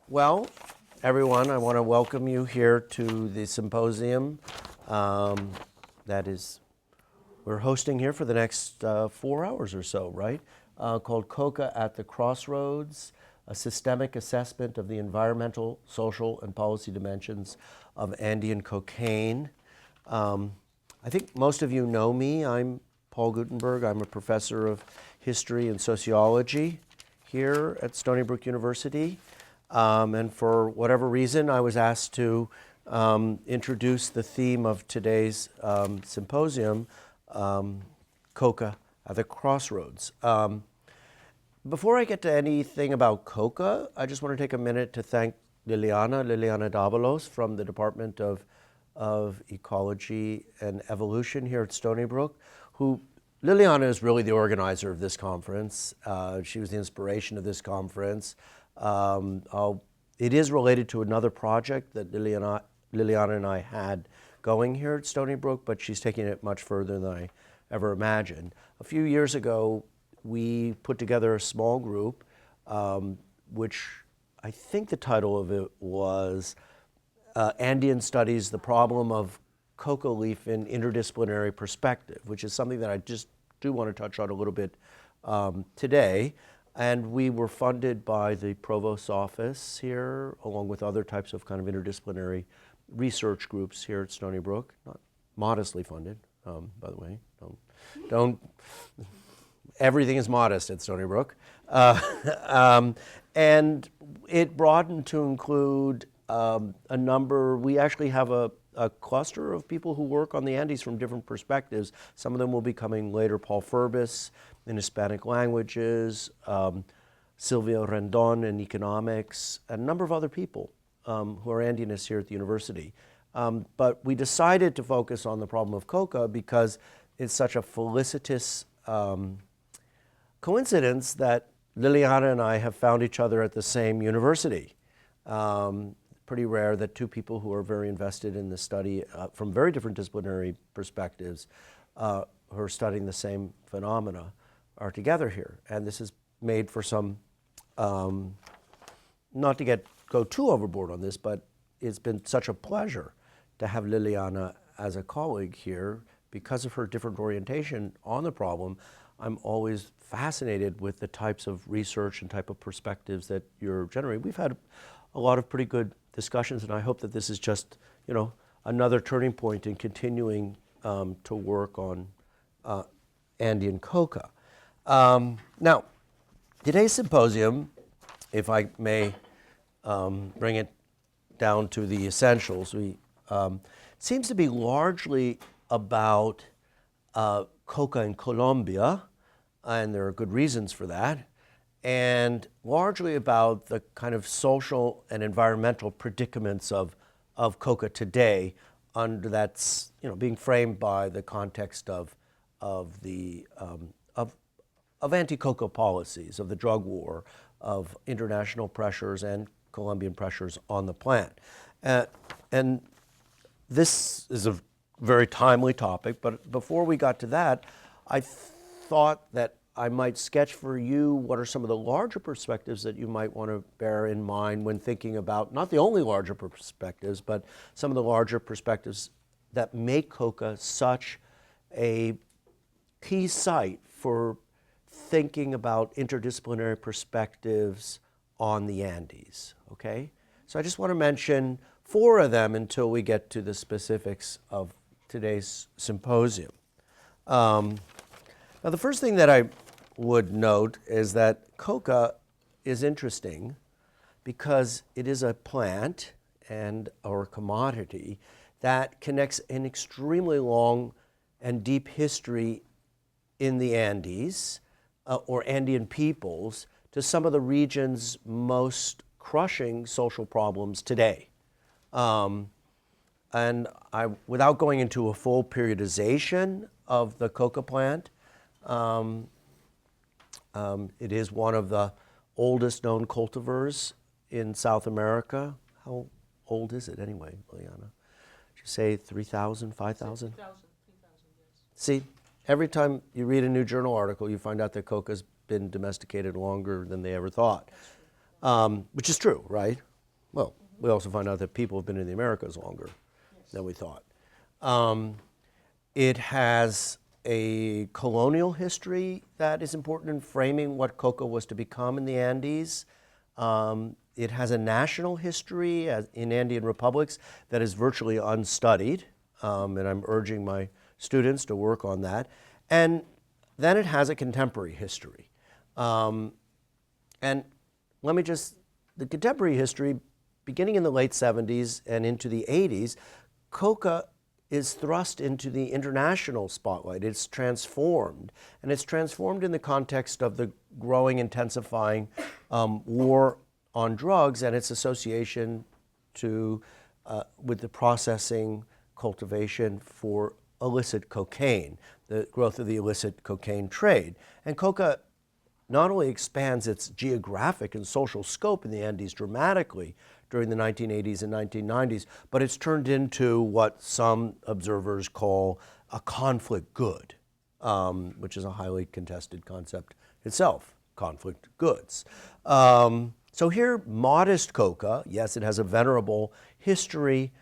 Well, everyone, I want to welcome you here to the symposium that we're hosting here for the next 4 hours or so, right? Called Coca at the Crossroads, a systemic assessment of the environmental, social, and policy dimensions of Andean cocaine. I think most of you know me. I'm Paul Gutenberg. I'm a professor of history and sociology here at Stony Brook University. And for whatever reason, I was asked to introduce the theme of today's symposium, Coca at the Crossroads. Before I get to anything about Coca, I just want to take a minute to thank Liliana Davalos from the Department of Ecology and Evolution here at Stony Brook, who Liliana is really the organizer of this conference. She was the inspiration of this conference. It is related to another project that Liliana and I had going here at Stony Brook, but she's taking it much further than I ever imagined. A few years ago, we put together a small group, which I think the title of it was Andean Studies, the Problem of Coca Leaf in Interdisciplinary Perspective, which is something that I just do want to touch on a little bit today. And we were funded by the Provost's office here, along with other types of kind of interdisciplinary research groups here at Stony Brook. Not modestly funded, by the way. Don't everything is modest at Stony Brook. And it broadened to include a number. We actually have a cluster of people who work on the Andes from different perspectives. Some of them will be coming later. Paul Furbis in Hispanic languages, Silvia Rendon in economics, and a number of other people who are Andeanists here at the university. But we decided to focus on the problem of Coca because it's such a felicitous coincidence that Liliana and I have found each other at the same university. Pretty rare that two people who are very invested in the study from very different disciplinary perspectives who are studying the same phenomena are together here. And this is made for some, not to go too overboard on this, but it's been such a pleasure to have Liliana as a colleague here because of her different orientation on the problem. I'm always fascinated with the types of research and type of perspectives that you're generating. We've had a lot of pretty good discussions, and I hope that this is just, another turning point in continuing to work on Andean Coca. Now, today's symposium, if I may bring it down to the essentials, seems to be largely about Coca in Colombia, and there are good reasons for that, and largely about the kind of social and environmental predicaments of Coca today, under that's being framed by the context of anti-Coca policies, of the drug war, of international pressures and Colombian pressures on the plant. And this is a very timely topic, but before we got to that, I thought that I might sketch for you what are some of the larger perspectives that you might want to bear in mind when thinking about, not the only larger perspectives, but some of the larger perspectives that make Coca such a key site for thinking about interdisciplinary perspectives on the Andes, okay? So I just want to mention 4 of them until we get to the specifics of today's symposium. Now, the first thing that I would note is that Coca is interesting because it is a plant or a commodity that connects an extremely long and deep history in the Andes or Andean peoples to some of the region's most crushing social problems today. And without going into a full periodization of the Coca plant, it is one of the oldest known cultivars in South America. How old is it anyway, Liliana? Did you say 3,000, 5,000? 3,000, yes. See, every time you read a new journal article, you find out that Coca's been domesticated longer than they ever thought. which is true, right? Well, we also find out that people have been in the Americas longer than we thought. It has a colonial history that is important in framing what coca was to become in the Andes. It has a national history in Andean republics that is virtually unstudied, and I'm urging my students to work on that. And then it has a contemporary history. And let me just, the contemporary history, beginning in the late 70s and into the 80s, coca is thrust into the international spotlight. It's transformed, and it's transformed in the context of the growing, intensifying war on drugs and its association with the processing, cultivation for illicit cocaine, the growth of the illicit cocaine trade. And coca not only expands its geographic and social scope in the Andes dramatically during the 1980s and 1990s, but it's turned into what some observers call a conflict good, which is a highly contested concept itself, conflict goods. So here, modest coca, yes, it has a venerable history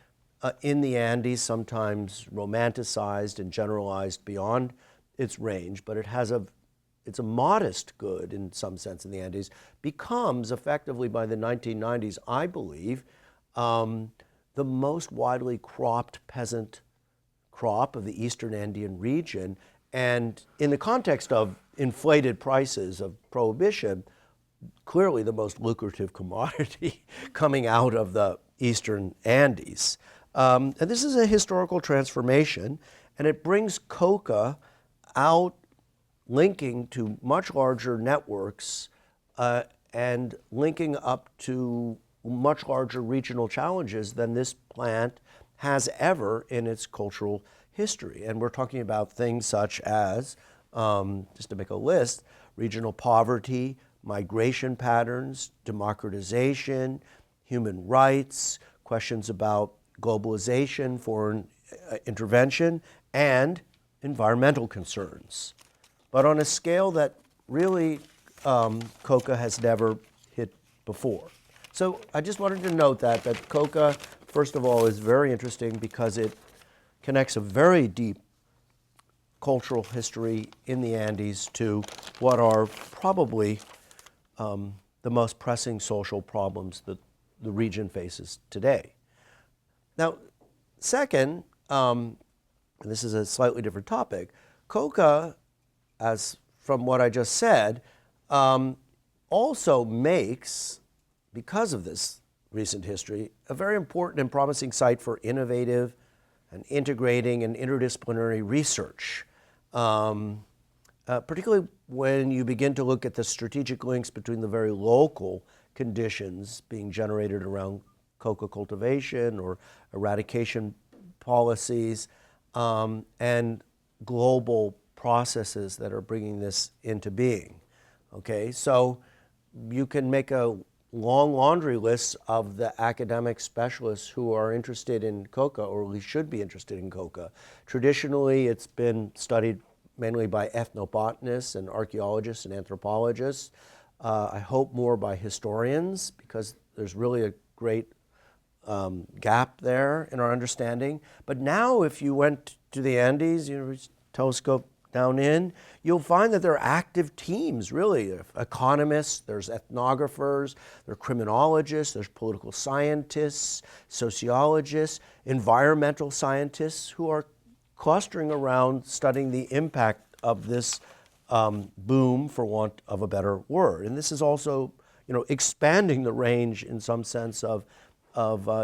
in the Andes, sometimes romanticized and generalized beyond its range, but it's a modest good in some sense in the Andes, becomes effectively by the 1990s, I believe, the most widely cropped peasant crop of the Eastern Andean region. And in the context of inflated prices of prohibition, clearly the most lucrative commodity coming out of the Eastern Andes. And this is a historical transformation, and it brings coca out linking to much larger networks and linking up to much larger regional challenges than this plant has ever in its cultural history. And we're talking about things such as, just to make a list, regional poverty, migration patterns, democratization, human rights, questions about globalization, foreign intervention, and environmental concerns. But on a scale that really coca has never hit before. So I just wanted to note that coca, first of all, is very interesting because it connects a very deep cultural history in the Andes to what are probably the most pressing social problems that the region faces today. Now, second, and this is a slightly different topic, coca, as from what I just said, also makes, because of this recent history, a very important and promising site for innovative and integrating and interdisciplinary research, particularly when you begin to look at the strategic links between the very local conditions being generated around coca cultivation or eradication policies and global processes that are bringing this into being. Okay, so you can make a long laundry list of the academic specialists who are interested in coca, or at least should be interested in coca. Traditionally, it's been studied mainly by ethnobotanists and archaeologists and anthropologists. I hope more by historians, because there's really a great gap there in our understanding. But now if you went to the Andes, telescope down in, you'll find that there are active teams, really. Economists, there's ethnographers, there are criminologists, there's political scientists, sociologists, environmental scientists who are clustering around studying the impact of this boom, for want of a better word. And this is also, expanding the range in some sense of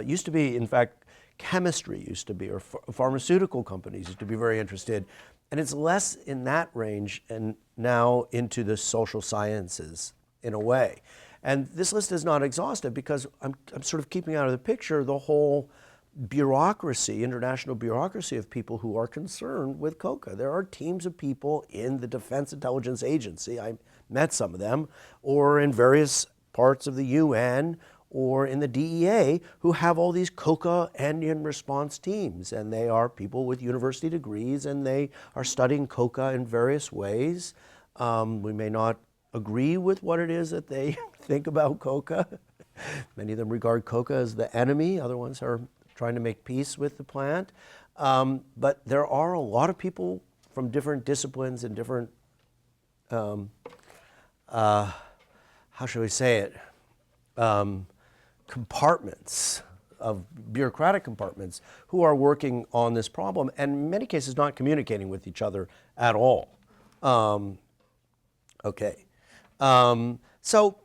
used to be, in fact, chemistry used to be, or pharmaceutical companies used to be very interested. And it's less in that range and now into the social sciences in a way. And this list is not exhaustive because I'm sort of keeping out of the picture the whole bureaucracy, international bureaucracy of people who are concerned with coca. There are teams of people in the Defense Intelligence Agency, I met some of them, or in various parts of the UN, or in the DEA, who have all these coca Andean response teams. And they are people with university degrees, and they are studying coca in various ways. We may not agree with what it is that they think about Coca. Many of them regard Coca as the enemy. Other ones are trying to make peace with the plant. But there are a lot of people from different disciplines and different, how should we say it, compartments of bureaucratic compartments who are working on this problem and in many cases not communicating with each other at all. Okay. So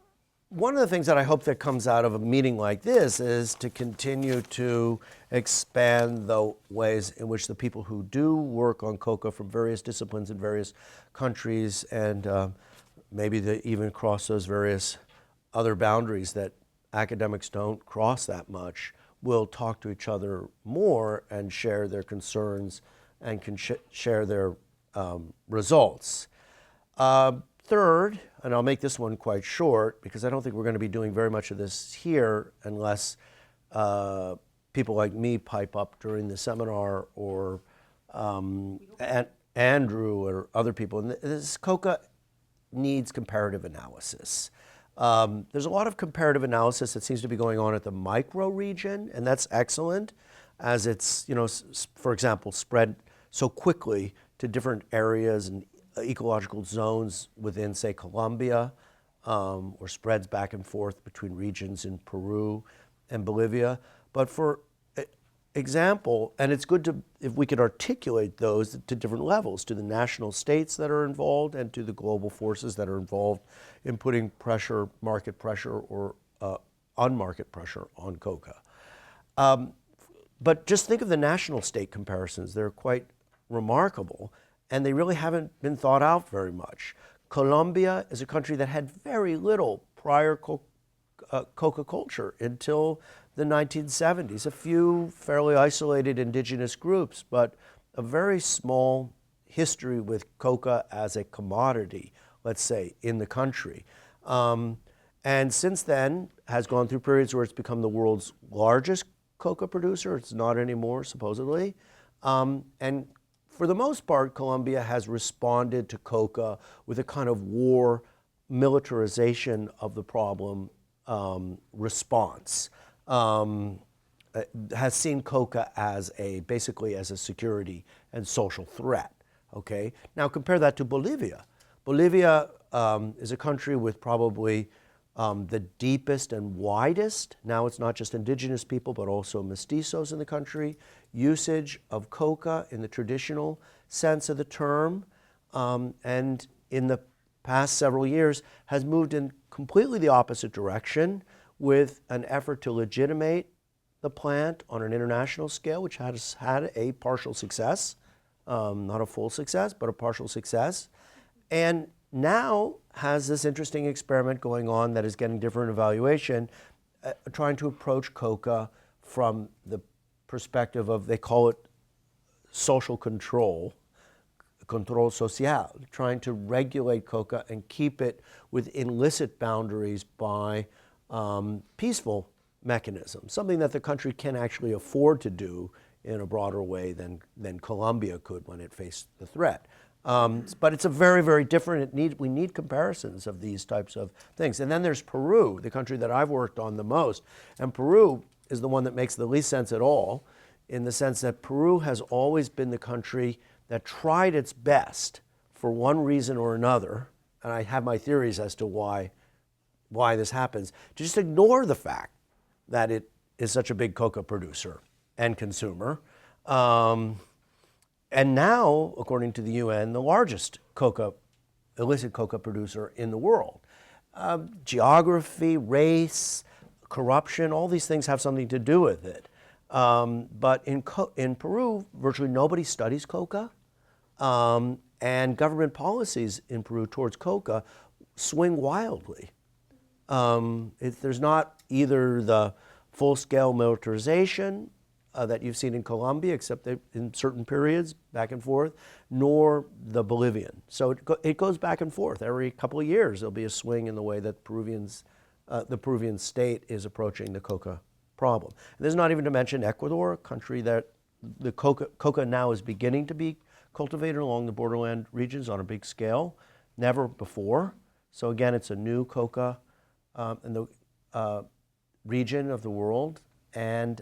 one of the things that I hope that comes out of a meeting like this is to continue to expand the ways in which the people who do work on Coca from various disciplines in various countries and maybe they even cross those various other boundaries that academics don't cross that much, will talk to each other more and share their concerns and can share their results. Third, and I'll make this one quite short because I don't think we're going to be doing very much of this here unless people like me pipe up during the seminar or Andrew or other people. And this Coca needs comparative analysis. There's a lot of comparative analysis that seems to be going on at the micro region, and that's excellent as it's, for example, spread so quickly to different areas and ecological zones within, say, Colombia, or spreads back and forth between regions in Peru and Bolivia. But for example, and it's good to, if we could articulate those to different levels, to the national states that are involved and to the global forces that are involved in putting pressure, market pressure or unmarket pressure on Coca. But just think of the national state comparisons. They're quite remarkable and they really haven't been thought out very much. Colombia is a country that had very little prior Coca culture until the 1970s. A few fairly isolated indigenous groups, but a very small history with Coca as a commodity, let's say, in the country. And since then has gone through periods where it's become the world's largest Coca producer. It's not anymore, supposedly. And for the most part, Colombia has responded to Coca with a kind of war militarization of the problem response. Has seen Coca as basically as a security and social threat. Okay. Now compare that to Bolivia. Bolivia is a country with probably the deepest and widest, now it's not just indigenous people, but also mestizos in the country, usage of Coca in the traditional sense of the term, and in the past several years has moved in completely the opposite direction with an effort to legitimate the plant on an international scale, which has had a partial success, not a full success, but a partial success. And now has this interesting experiment going on that is getting different evaluation, trying to approach Coca from the perspective of, they call it social control, control social, trying to regulate Coca and keep it within illicit boundaries by peaceful mechanisms, something that the country can actually afford to do in a broader way than Colombia could when it faced the threat. But it's a very, very different, we need comparisons of these types of things. And then there's Peru, the country that I've worked on the most. And Peru is the one that makes the least sense at all, in the sense that Peru has always been the country that tried its best for one reason or another, and I have my theories as to why this happens, to just ignore the fact that it is such a big Coca producer and consumer. And now, according to the UN, the largest illicit Coca producer in the world. Geography, race, corruption, all these things have something to do with it. But in Peru, virtually nobody studies Coca. And government policies in Peru towards Coca swing wildly. There's not either the full-scale militarization that you've seen in Colombia, except in certain periods, back and forth, nor the Bolivian. So it goes back and forth. Every couple of years, there'll be a swing in the way that the Peruvian state is approaching the Coca problem. And this is not even to mention Ecuador, a country that the Coca now is beginning to be cultivated along the borderland regions on a big scale, never before. So again, it's a new Coca in the region of the world. And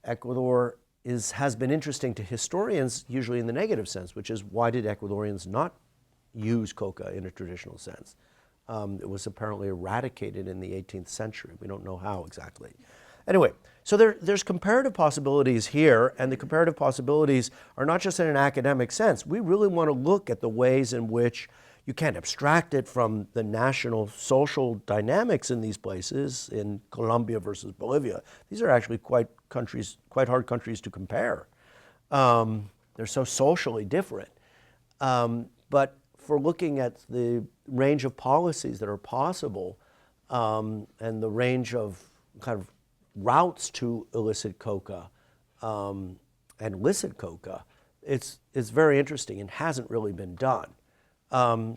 Ecuador has been interesting to historians, usually in the negative sense, which is why did Ecuadorians not use coca in a traditional sense? It was apparently eradicated in the 18th century. We don't know how exactly. Anyway, so there's comparative possibilities here, and the comparative possibilities are not just in an academic sense. We really want to look at the ways in which you can't abstract it from the national social dynamics in these places, in Colombia versus Bolivia. These are actually quite hard countries to compare. They're so socially different. But for looking at the range of policies that are possible and the range of kind of routes to illicit coca and licit coca, it's very interesting and hasn't really been done.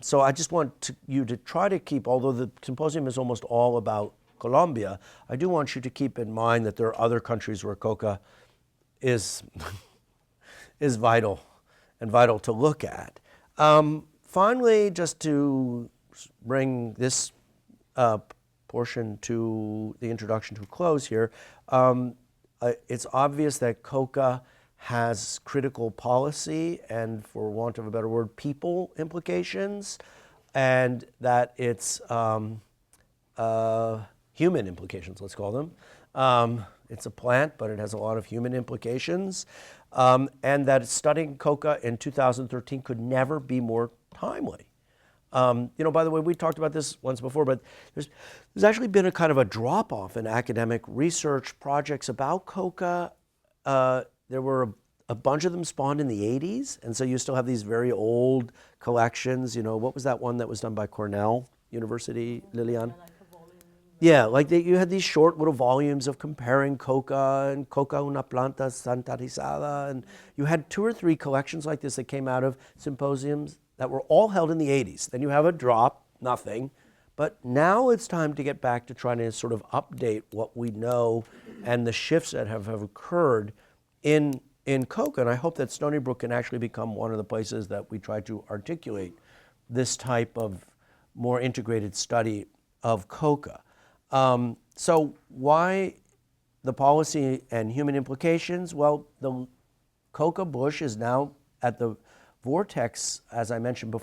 So I just want you to try to keep, although the symposium is almost all about Colombia, I do want you to keep in mind that there are other countries where coca is, is vital and vital to look at. Finally, just to bring this portion to the introduction to a close here, it's obvious that coca has critical policy and, for want of a better word, people implications, and that it's human implications, let's call them. It's a plant, but it has a lot of human implications, and that studying coca in 2013 could never be more timely. You know, by the way, we talked about this once before, but there's actually been a kind of a drop-off in academic research projects about coca. There were a bunch of them spawned in the 80s, and so you still have these very old collections. You know, what was that one that was done by Cornell University, Lilian? Yeah, like you had these short little volumes of comparing coca and coca una planta sanitarizada, and you had 2 or 3 collections like this that came out of symposiums that were all held in the 80s. Then you have a drop, nothing. But now it's time to get back to trying to sort of update what we know and the shifts that have occurred in coca. And I hope that Stony Brook can actually become one of the places that we try to articulate this type of more integrated study of coca. So why the policy and human implications? Well, the coca bush is now at the vortex, as I mentioned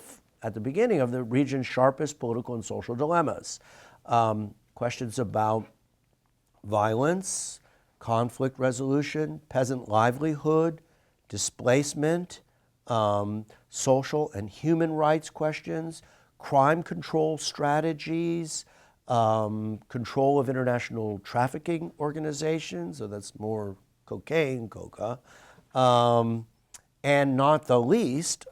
at the beginning, of the region's sharpest political and social dilemmas. Questions about violence, conflict resolution, peasant livelihood, displacement, social and human rights questions, crime control strategies, control of international trafficking organizations, so that's more cocaine, coca, and not the least,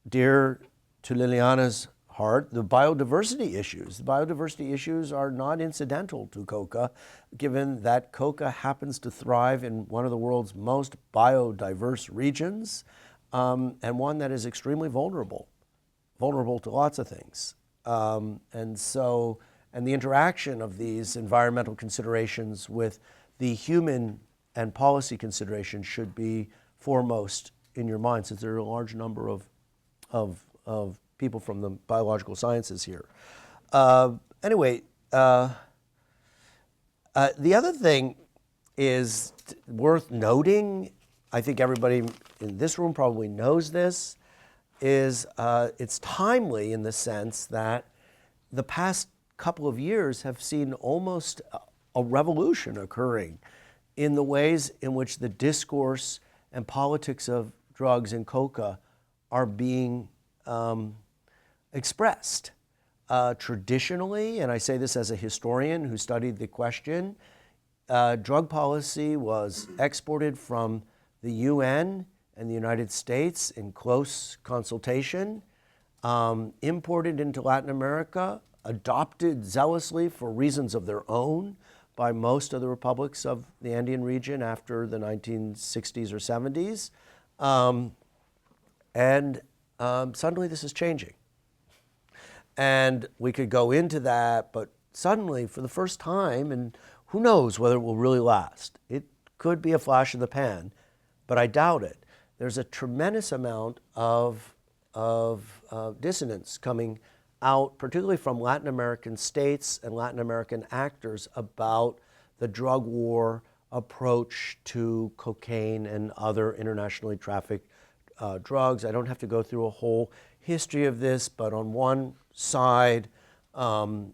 dear to Liliana's heart, the biodiversity issues. The biodiversity issues are not incidental to coca, given that coca happens to thrive in one of the world's most biodiverse regions, and one that is extremely vulnerable to lots of things. And the interaction of these environmental considerations with the human and policy considerations should be foremost in your mind, since there are a large number of people from the biological sciences here. Anyway, the other thing is worth noting, I think everybody in this room probably knows this, is it's timely in the sense that the past couple of years have seen almost a revolution occurring in the ways in which the discourse and politics of drugs and coca are being expressed. Traditionally, and I say this as a historian who studied the question, drug policy was exported from the UN and the United States in close consultation, imported into Latin America, adopted zealously for reasons of their own by most of the republics of the Andean region after the 1960s or 70s. Suddenly this is changing. And we could go into that, but suddenly, for the first time, and who knows whether it will really last, it could be a flash in the pan, but I doubt it. There's a tremendous amount of dissonance coming out, particularly from Latin American states and Latin American actors, about the drug war approach to cocaine and other internationally trafficked drugs. I don't have to go through a whole history of this, but on one side, Evo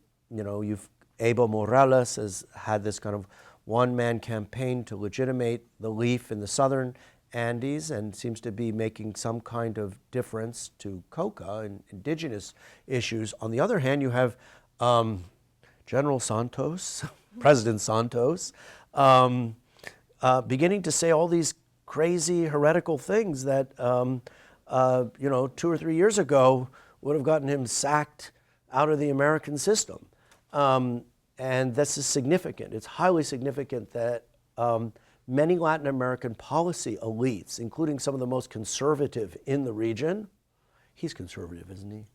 Morales has had this kind of one-man campaign to legitimate the leaf in the southern Andes and seems to be making some kind of difference to Coca and indigenous issues. On the other hand, you have General Santos, President Santos, beginning to say all these crazy heretical things that 2 or 3 years ago would have gotten him sacked out of the American system. And this is significant. It's highly significant that many Latin American policy elites, including some of the most conservative in the region, he's conservative, isn't he?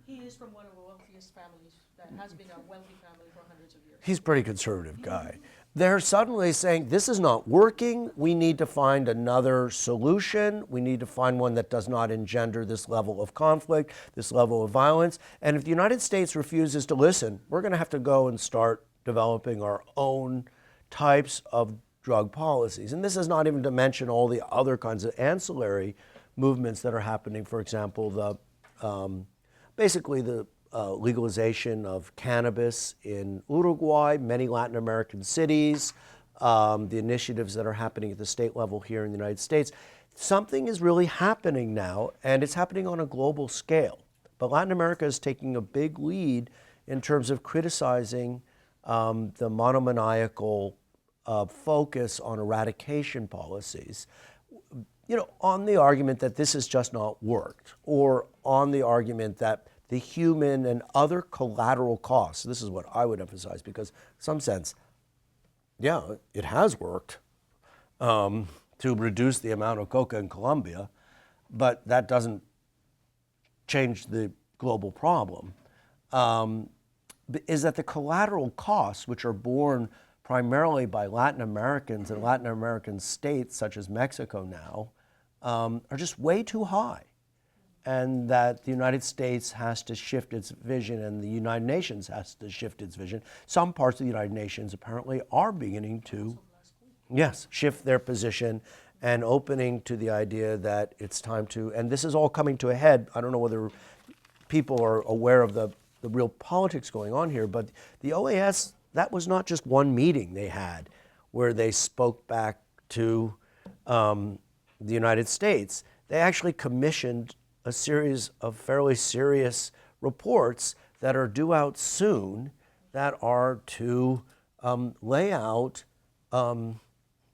He is from one of the wealthiest families that has been a wealthy family for hundreds of years. He's a pretty conservative guy. They're suddenly saying, this is not working. We need to find another solution. We need to find one that does not engender this level of conflict, this level of violence. And if the United States refuses to listen, we're going to have to go and start developing our own types of drug policies. And this is not even to mention all the other kinds of ancillary movements that are happening. For example, basically the legalization of cannabis in Uruguay, many Latin American cities, the initiatives that are happening at the state level here in the United States. Something is really happening now, and it's happening on a global scale. But Latin America is taking a big lead in terms of criticizing the monomaniacal focus on eradication policies, on the argument that this has just not worked, or on the argument that the human and other collateral costs, this is what I would emphasize, because in some sense, yeah, it has worked to reduce the amount of coca in Colombia, but that doesn't change the global problem, is that the collateral costs, which are borne primarily by Latin Americans and Latin American states, such as Mexico now, are just way too high. And that the United States has to shift its vision and the United Nations has to shift its vision. Some parts of the United Nations apparently are beginning to, yes, shift their position and opening to the idea that it's time to, and this is all coming to a head. I don't know whether people are aware of the real politics going on here, but the OAS, that was not just one meeting they had where they spoke back to the United States. They actually commissioned a series of fairly serious reports that are due out soon that are to lay out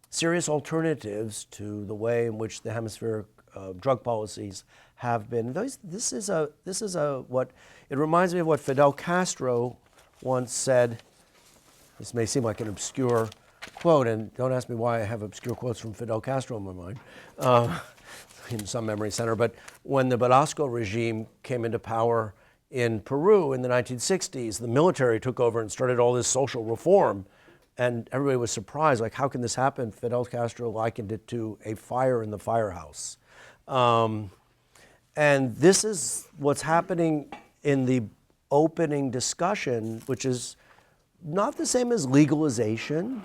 serious alternatives to the way in which the hemispheric drug policies have been. This is what it reminds me of what Fidel Castro once said. This may seem like an obscure quote, and don't ask me why I have obscure quotes from Fidel Castro in my mind. In some memory center, but when the Velasco regime came into power in Peru in the 1960s, the military took over and started all this social reform, and everybody was surprised, like, how can this happen? Fidel Castro likened it to a fire in the firehouse. And this is what's happening in the opening discussion, which is not the same as legalization,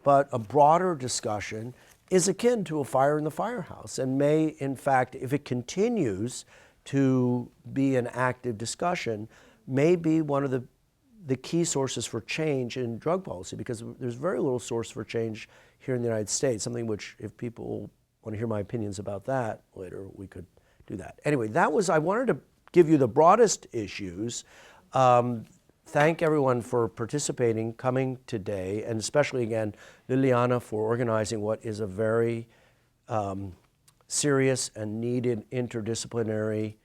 but a broader discussion, is akin to a fire in the firehouse and may, in fact, if it continues to be an active discussion, may be one of the key sources for change in drug policy, because there's very little source for change here in the United States, something which, if people want to hear my opinions about that later, we could do that. Anyway, I wanted to give you the broadest issues. Thank everyone for participating, coming today, and especially, again, Liliana for organizing what is a very serious and needed interdisciplinary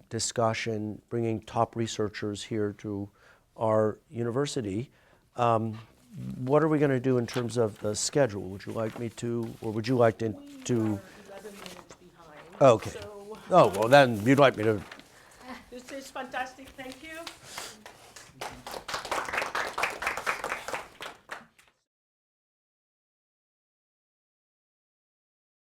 discussion, bringing top researchers here to our university. What are we going to do in terms of the schedule? Would you like me to, or would you like to? We are 11 minutes behind. Okay. So, oh, well, then you'd like me to. This is fantastic. Thank you.